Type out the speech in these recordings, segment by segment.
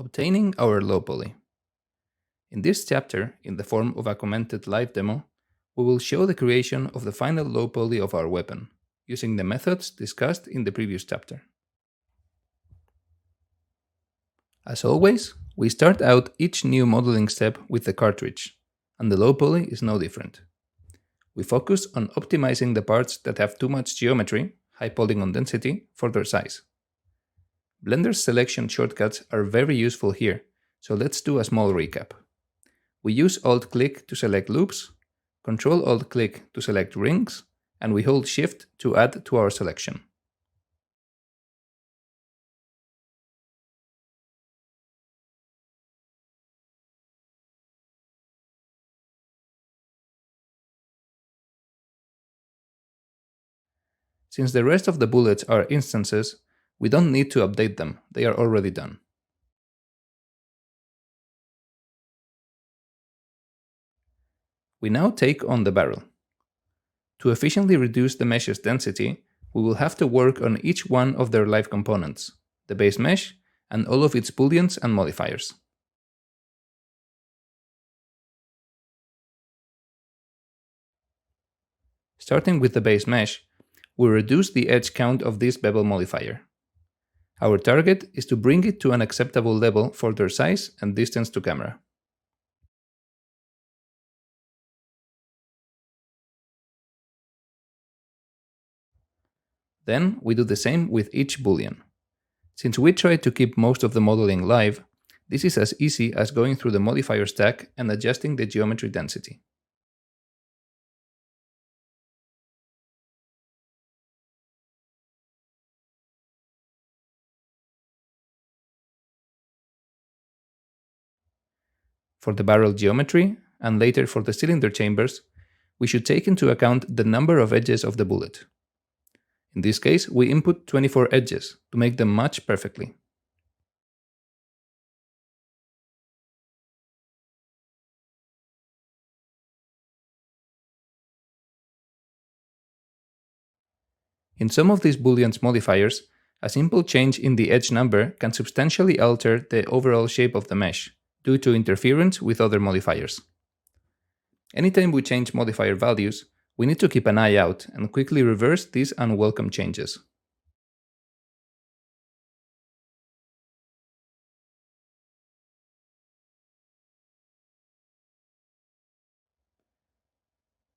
Obtaining our low poly. In this chapter, in the form of a commented live demo, we will show the creation of the final low poly of our weapon, using the methods discussed in the previous chapter. As always, we start out each new modeling step with the cartridge, and the low poly is no different. We focus on optimizing the parts that have too much geometry, high polygon density, for their size. Blender's selection shortcuts are very useful here, so let's do a small recap. We use Alt-click to select loops, Ctrl-Alt-click to select rings, and we hold Shift to add to our selection. Since the rest of the bullets are instances, we don't need to update them, they are already done. We now take on the barrel. To efficiently reduce the mesh's density, we will have to work on each one of their live components, the base mesh, and all of its booleans and modifiers. Starting with the base mesh, we reduce the edge count of this bevel modifier. Our target is to bring it to an acceptable level for their size and distance to camera. Then we do the same with each boolean. Since we try to keep most of the modeling live, this is as easy as going through the modifier stack and adjusting the geometry density. For the barrel geometry, and later for the cylinder chambers, we should take into account the number of edges of the bullet. In this case, we input 24 edges to make them match perfectly. In some of these Boolean modifiers, a simple change in the edge number can substantially alter the overall shape of the mesh, due to interference with other modifiers. Anytime we change modifier values, we need to keep an eye out and quickly reverse these unwelcome changes.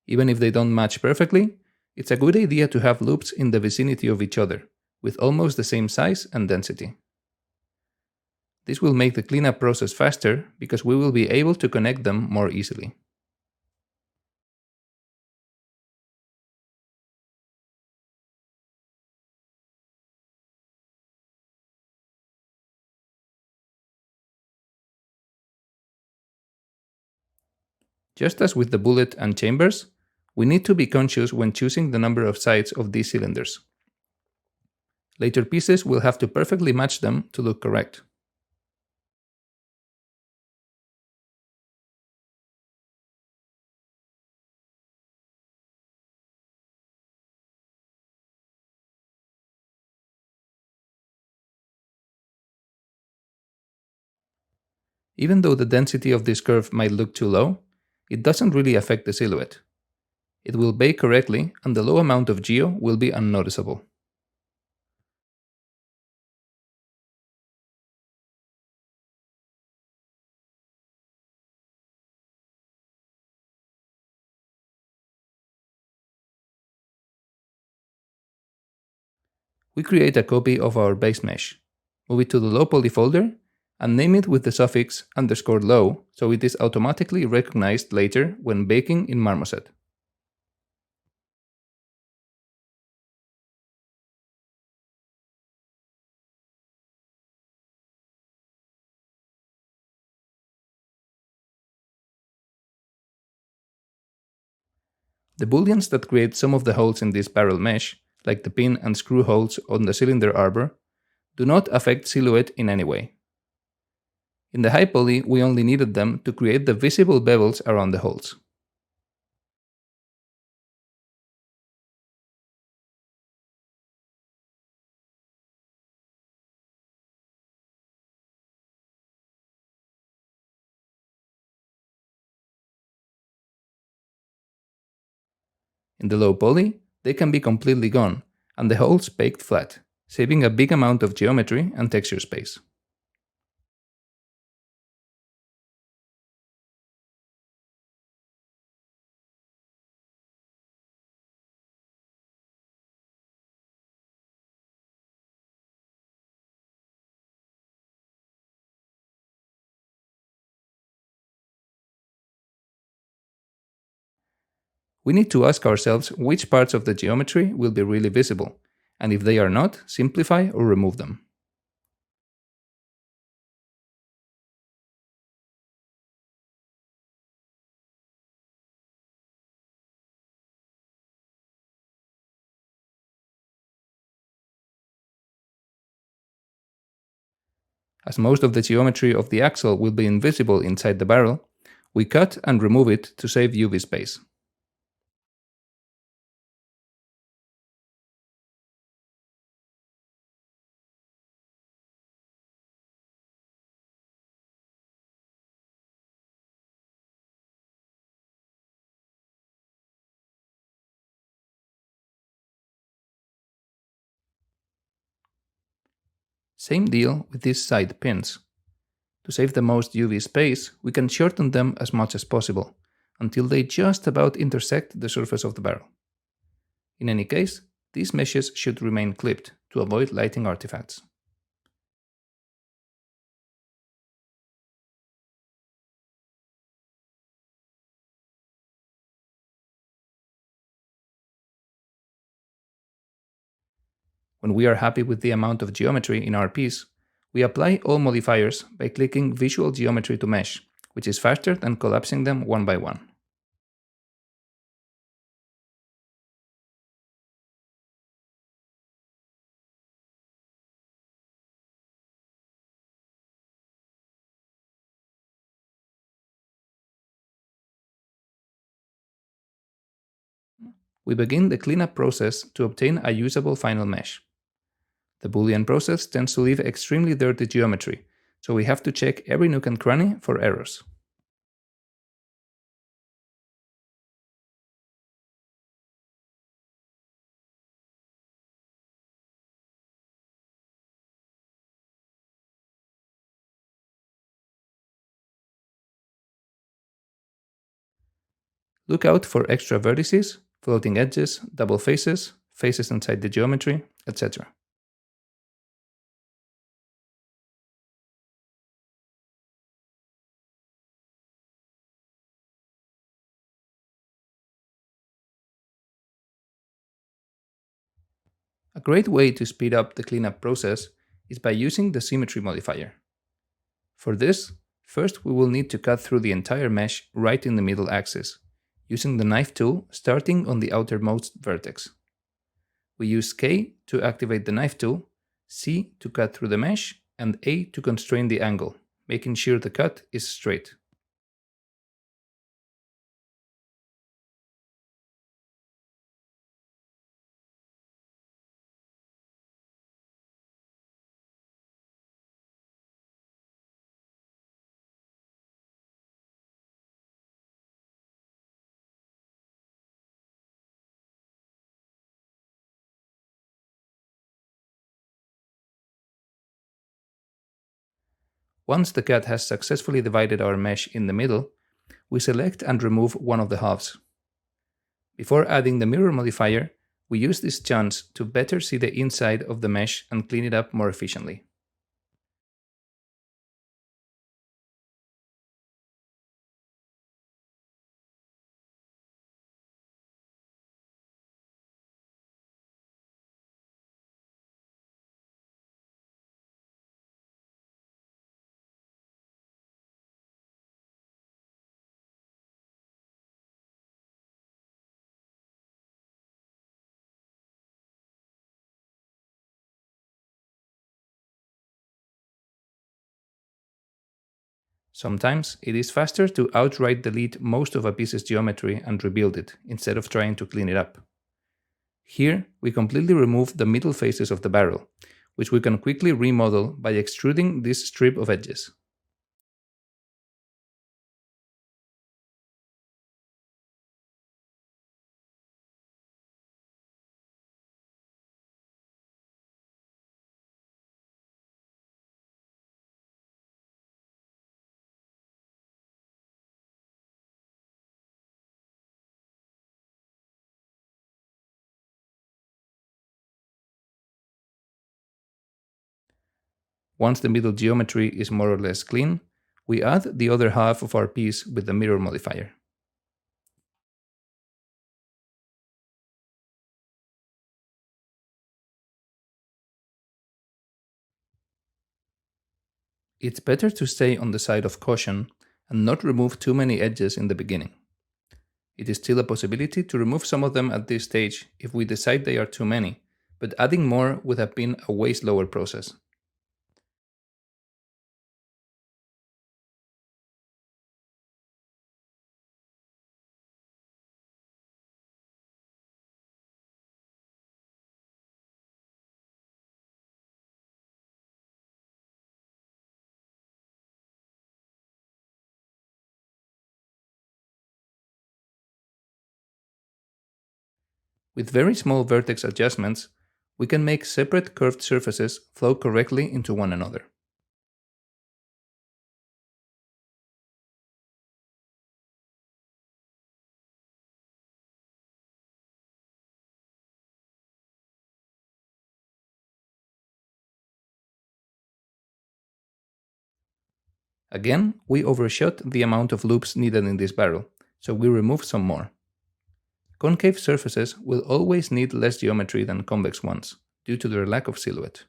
Even if they don't match perfectly, it's a good idea to have loops in the vicinity of each other, with almost the same size and density. This will make the cleanup process faster because we will be able to connect them more easily. Just as with the bullet and chambers, we need to be conscious when choosing the number of sides of these cylinders. Later pieces will have to perfectly match them to look correct. Even though the density of this curve might look too low, it doesn't really affect the silhouette. It will bake correctly and the low amount of geo will be unnoticeable. We create a copy of our base mesh, move it to the low poly folder, and name it with the suffix _low so it is automatically recognized later when baking in Marmoset. The booleans that create some of the holes in this barrel mesh, like the pin and screw holes on the cylinder arbor, do not affect silhouette in any way. In the high poly, we only needed them to create the visible bevels around the holes. In the low poly, they can be completely gone, and the holes baked flat, saving a big amount of geometry and texture space. We need to ask ourselves which parts of the geometry will be really visible, and if they are not, simplify or remove them. As most of the geometry of the axle will be invisible inside the barrel, we cut and remove it to save UV space. Same deal with these side pins. To save the most UV space, we can shorten them as much as possible, until they just about intersect the surface of the barrel. In any case, these meshes should remain clipped to avoid lighting artifacts. When we are happy with the amount of geometry in our piece, we apply all modifiers by clicking Visual Geometry to Mesh, which is faster than collapsing them one by one. We begin the cleanup process to obtain a usable final mesh. The Boolean process tends to leave extremely dirty geometry, so we have to check every nook and cranny for errors. Look out for extra vertices, floating edges, double faces, faces inside the geometry, etc. A great way to speed up the cleanup process is by using the symmetry modifier. For this, first we will need to cut through the entire mesh right in the middle axis, using the knife tool starting on the outermost vertex. We use K to activate the knife tool, C to cut through the mesh, and A to constrain the angle, making sure the cut is straight. Once the cut has successfully divided our mesh in the middle, we select and remove one of the halves. Before adding the mirror modifier, we use this chance to better see the inside of the mesh and clean it up more efficiently. Sometimes it is faster to outright delete most of a piece's geometry and rebuild it, instead of trying to clean it up. Here, we completely remove the middle faces of the barrel, which we can quickly remodel by extruding this strip of edges. Once the middle geometry is more or less clean, we add the other half of our piece with the mirror modifier. It's better to stay on the side of caution and not remove too many edges in the beginning. It is still a possibility to remove some of them at this stage if we decide they are too many, but adding more would have been a way slower process. With very small vertex adjustments, we can make separate curved surfaces flow correctly into one another. Again, we overshot the amount of loops needed in this barrel, so we remove some more. Concave surfaces will always need less geometry than convex ones, due to their lack of silhouette.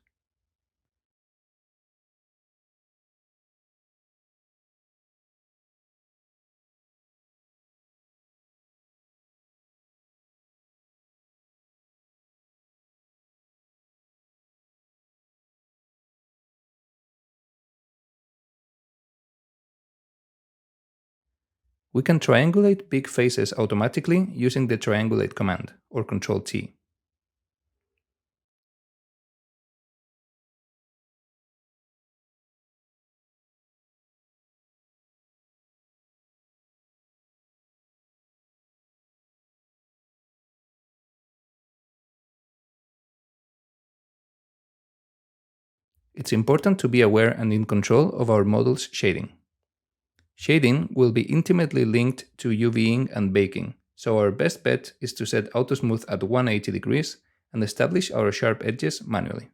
We can triangulate big faces automatically using the triangulate command, or Ctrl-T. It's important to be aware and in control of our model's shading. Shading will be intimately linked to UVing and baking, so our best bet is to set Autosmooth at 180 degrees and establish our sharp edges manually.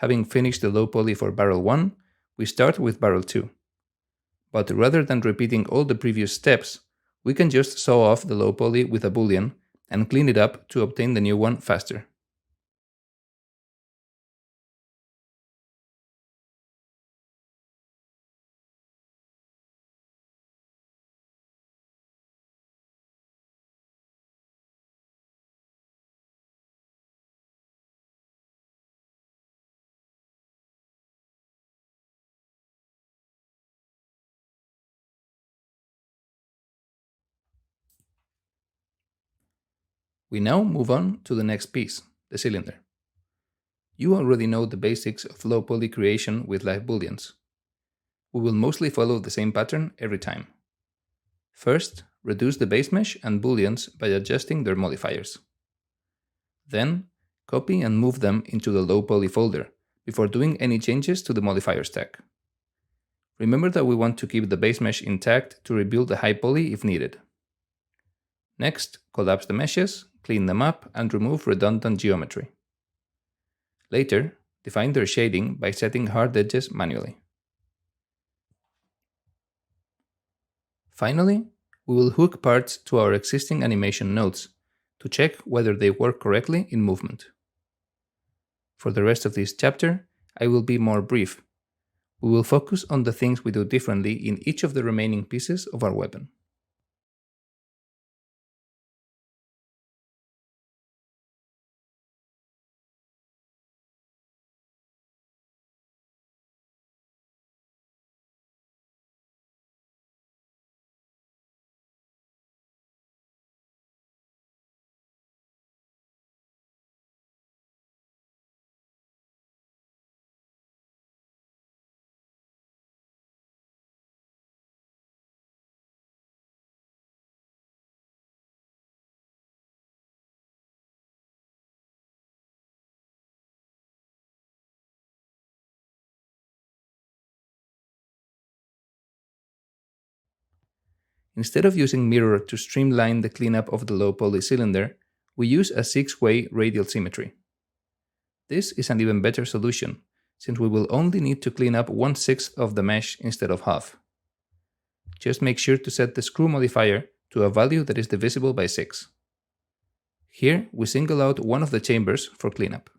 Having finished the low poly for barrel 1, we start with barrel 2. But rather than repeating all the previous steps, we can just saw off the low poly with a boolean and clean it up to obtain the new one faster. We now move on to the next piece, the cylinder. You already know the basics of low poly creation with live booleans. We will mostly follow the same pattern every time. First, reduce the base mesh and booleans by adjusting their modifiers. Then, copy and move them into the low poly folder before doing any changes to the modifier stack. Remember that we want to keep the base mesh intact to rebuild the high poly if needed. Next, collapse the meshes, clean them up, and remove redundant geometry. Later, define their shading by setting hard edges manually. Finally, we will hook parts to our existing animation nodes to check whether they work correctly in movement. For the rest of this chapter, I will be more brief. We will focus on the things we do differently in each of the remaining pieces of our weapon. Instead of using Mirror to streamline the cleanup of the low poly cylinder, we use a 6-way radial symmetry. This is an even better solution, since we will only need to clean up 1/6 of the mesh instead of half. Just make sure to set the screw modifier to a value that is divisible by 6. Here, we single out one of the chambers for cleanup.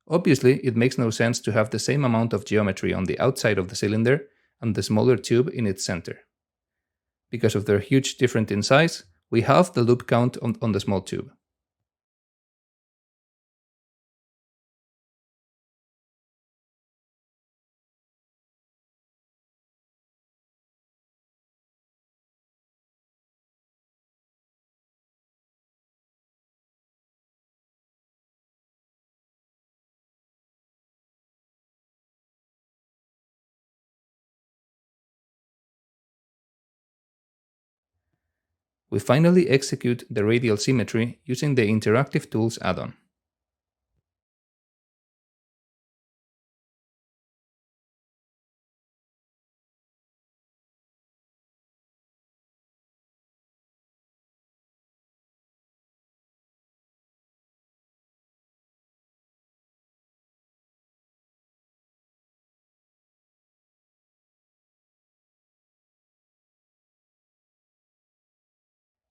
Obviously, it makes no sense to have the same amount of geometry on the outside of the cylinder and the smaller tube in its center. Because of their huge difference in size, we halve the loop count on the small tube. We finally execute the radial symmetry using the Interactive Tools add-on.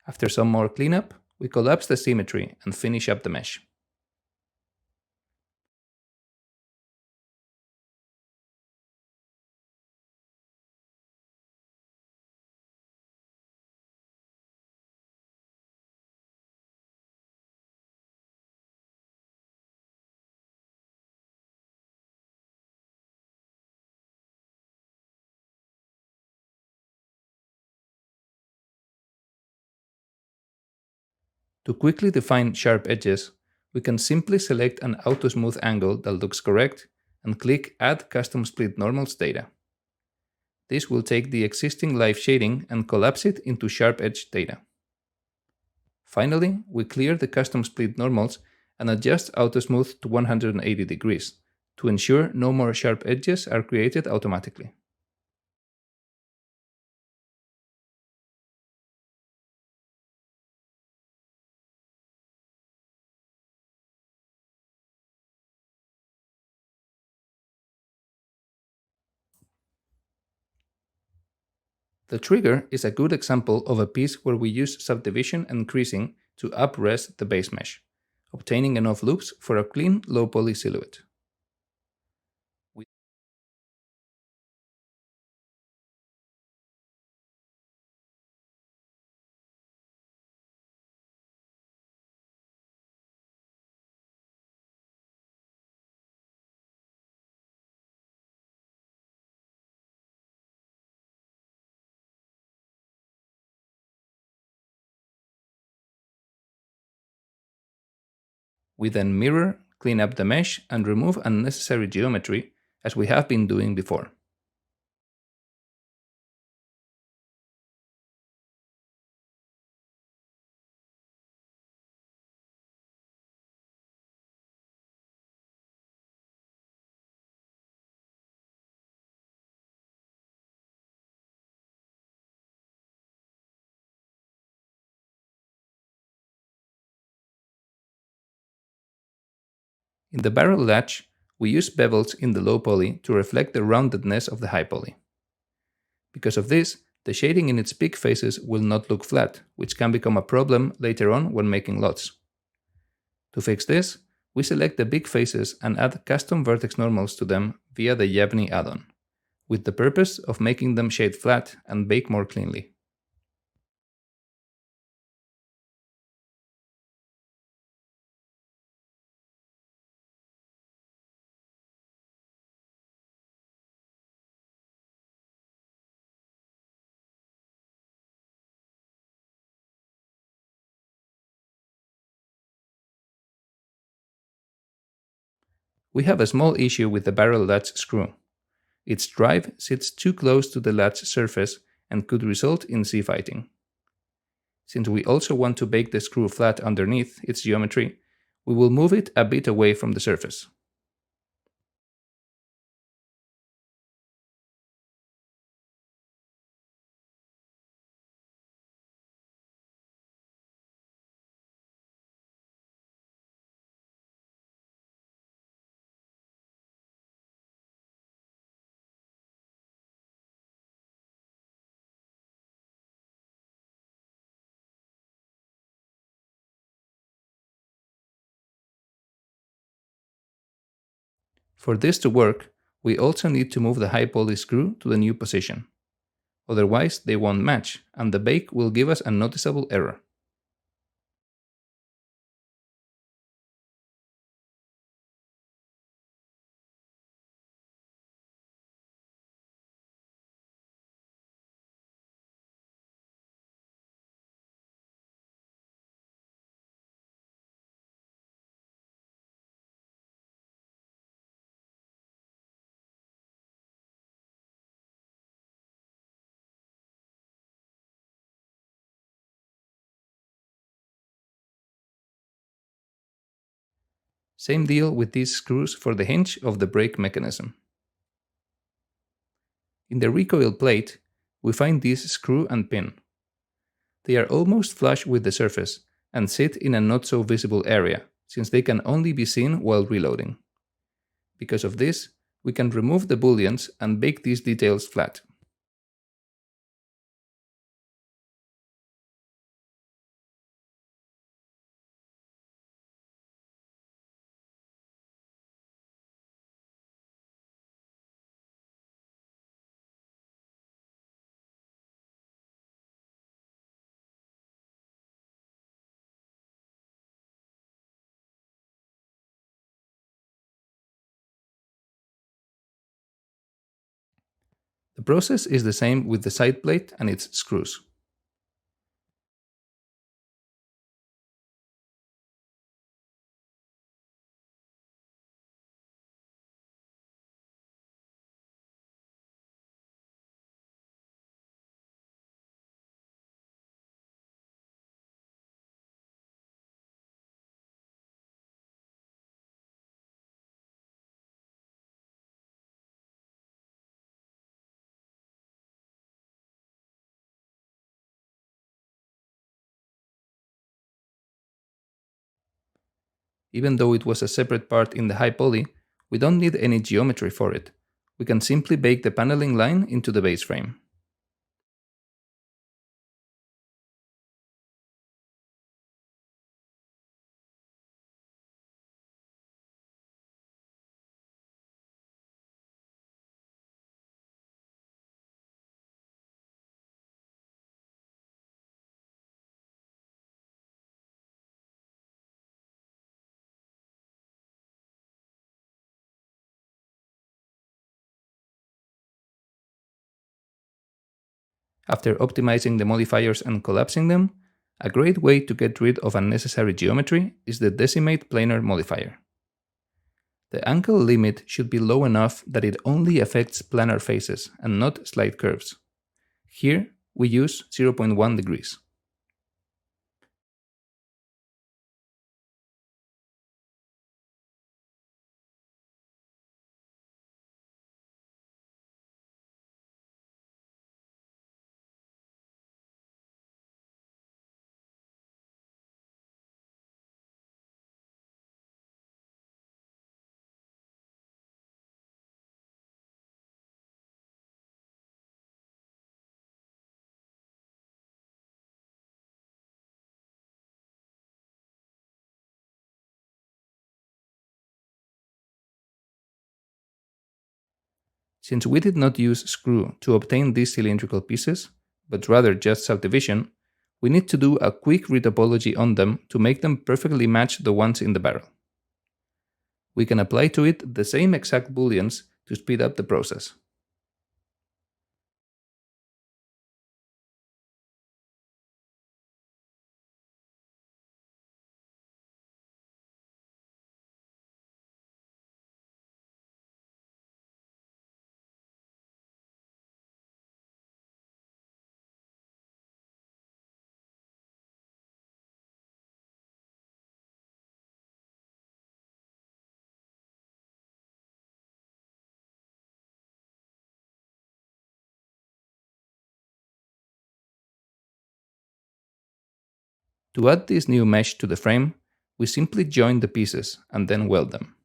After some more cleanup, we collapse the symmetry and finish up the mesh. To quickly define sharp edges, we can simply select an auto-smooth angle that looks correct and click Add Custom Split Normals data. This will take the existing live shading and collapse it into sharp edge data. Finally, we clear the custom split normals and adjust auto-smooth to 180 degrees to ensure no more sharp edges are created automatically. The trigger is a good example of a piece where we use subdivision and creasing to up-res the base mesh, obtaining enough loops for a clean low-poly silhouette. We then mirror, clean up the mesh, and remove unnecessary geometry, as we have been doing before. In the barrel latch, we use bevels in the low poly to reflect the roundedness of the high poly. Because of this, the shading in its peak faces will not look flat, which can become a problem later on when making LUTs. To fix this, we select the big faces and add custom vertex normals to them via the Yabney add-on, with the purpose of making them shade flat and bake more cleanly. We have a small issue with the barrel latch screw. Its drive sits too close to the latch surface and could result in C-fighting. Since we also want to bake the screw flat underneath its geometry, we will move it a bit away from the surface. For this to work, we also need to move the high poly screw to the new position. Otherwise, they won't match, and the bake will give us a noticeable error. Same deal with these screws for the hinge of the brake mechanism. In the recoil plate, we find this screw and pin. They are almost flush with the surface and sit in a not so visible area, since they can only be seen while reloading. Because of this, we can remove the booleans and bake these details flat. The process is the same with the side plate and its screws. Even though it was a separate part in the high poly, we don't need any geometry for it. We can simply bake the paneling line into the base frame. After optimizing the modifiers and collapsing them, a great way to get rid of unnecessary geometry is the decimate planar modifier. The ankle limit should be low enough that it only affects planar faces and not slight curves. Here, we use 0.1 degrees. Since we did not use screw to obtain these cylindrical pieces, but rather just subdivision, we need to do a quick retopology on them to make them perfectly match the ones in the barrel. We can apply to it the same exact booleans to speed up the process. To add this new mesh to the frame, we simply join the pieces and then weld them.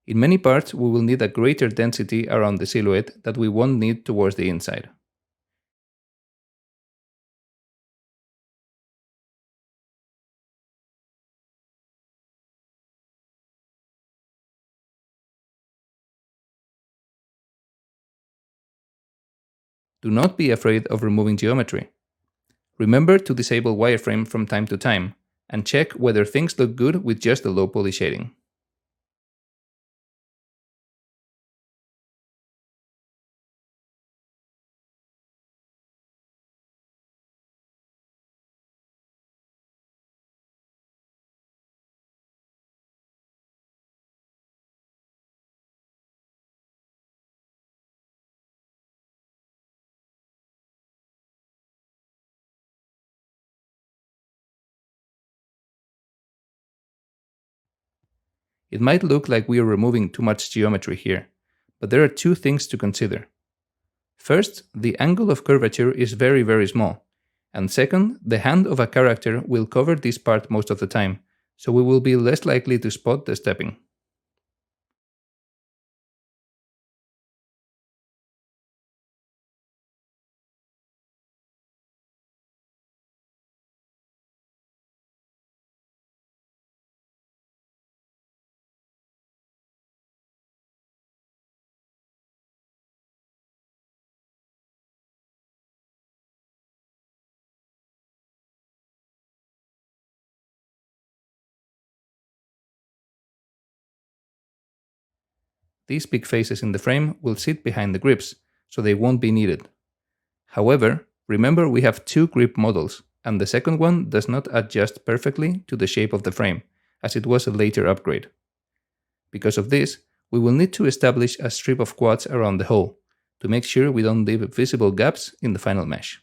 In many parts, we will need a greater density around the silhouette that we won't need towards the inside. Do not be afraid of removing geometry. Remember to disable wireframe from time to time, and check whether things look good with just the low poly shading. It might look like we are removing too much geometry here, but there are two things to consider. First, the angle of curvature is very small, and second, the hand of a character will cover this part most of the time, so we will be less likely to spot the stepping. These big faces in the frame will sit behind the grips, so they won't be needed. However, remember we have two grip models, and the second one does not adjust perfectly to the shape of the frame, as it was a later upgrade. Because of this, we will need to establish a strip of quads around the hole, to make sure we don't leave visible gaps in the final mesh.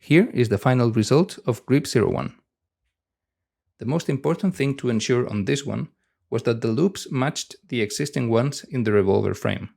Here is the final result of Grip 01. The most important thing to ensure on this one was that the loops matched the existing ones in the revolver frame.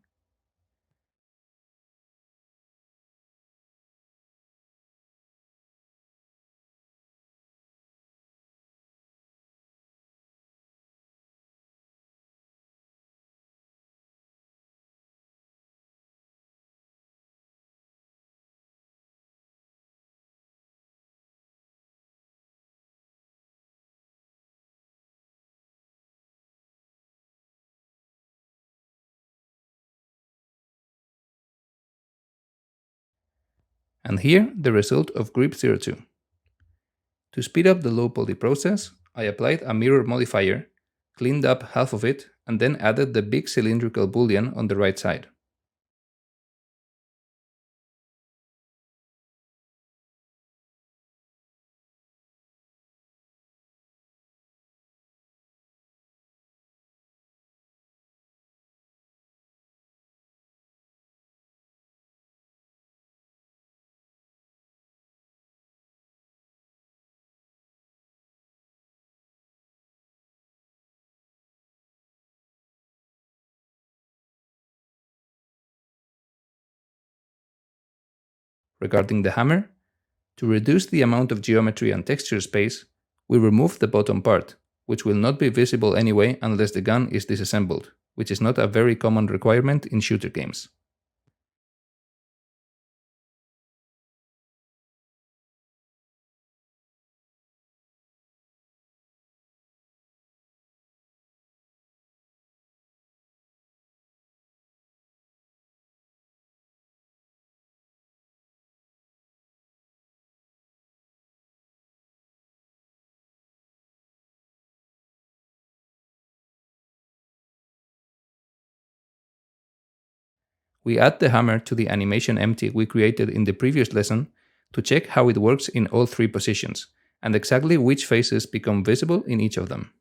And here the result of Grip 02. To speed up the low poly process, I applied a mirror modifier, cleaned up half of it, and then added the big cylindrical boolean on the right side. Regarding the hammer, to reduce the amount of geometry and texture space, we remove the bottom part, which will not be visible anyway unless the gun is disassembled, which is not a very common requirement in shooter games. We add the hammer to the animation empty we created in the previous lesson to check how it works in all three positions, and exactly which faces become visible in each of them.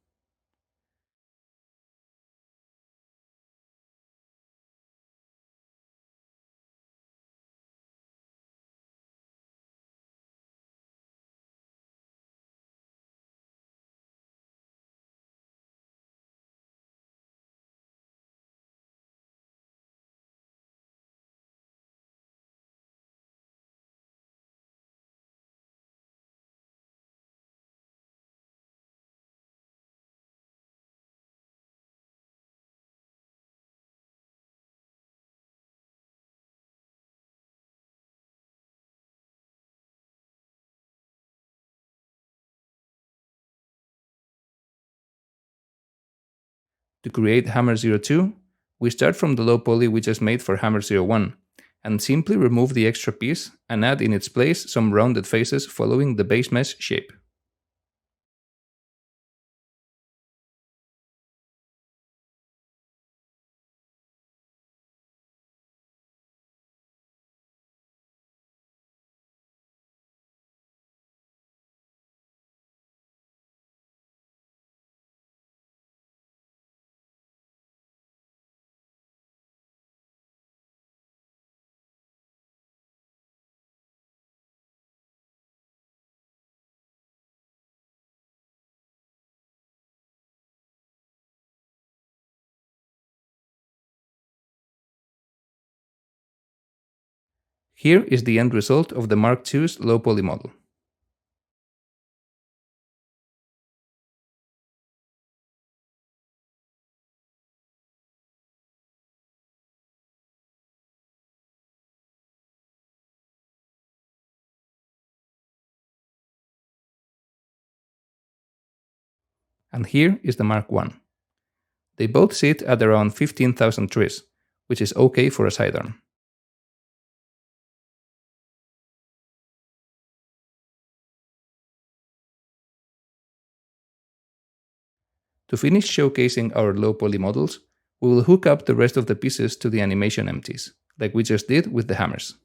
To create Hammer 02, we start from the low poly we just made for Hammer 01, and simply remove the extra piece and add in its place some rounded faces following the base mesh shape. Here is the end result of the Mark II's low poly model. And here is the Mark I. They both sit at around 15,000 tris, which is okay for a sidearm. To finish showcasing our low poly models, we will hook up the rest of the pieces to the animation empties, like we just did with the hammers.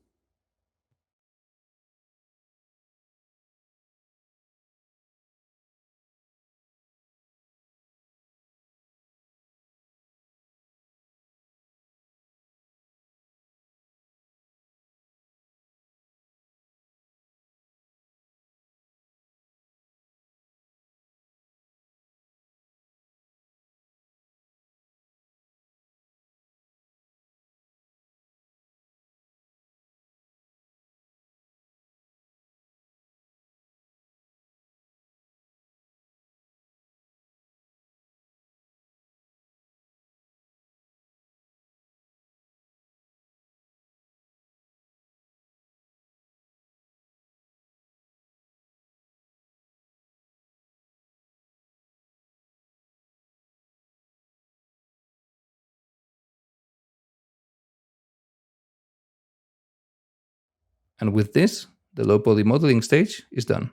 And with this, the low poly modeling stage is done.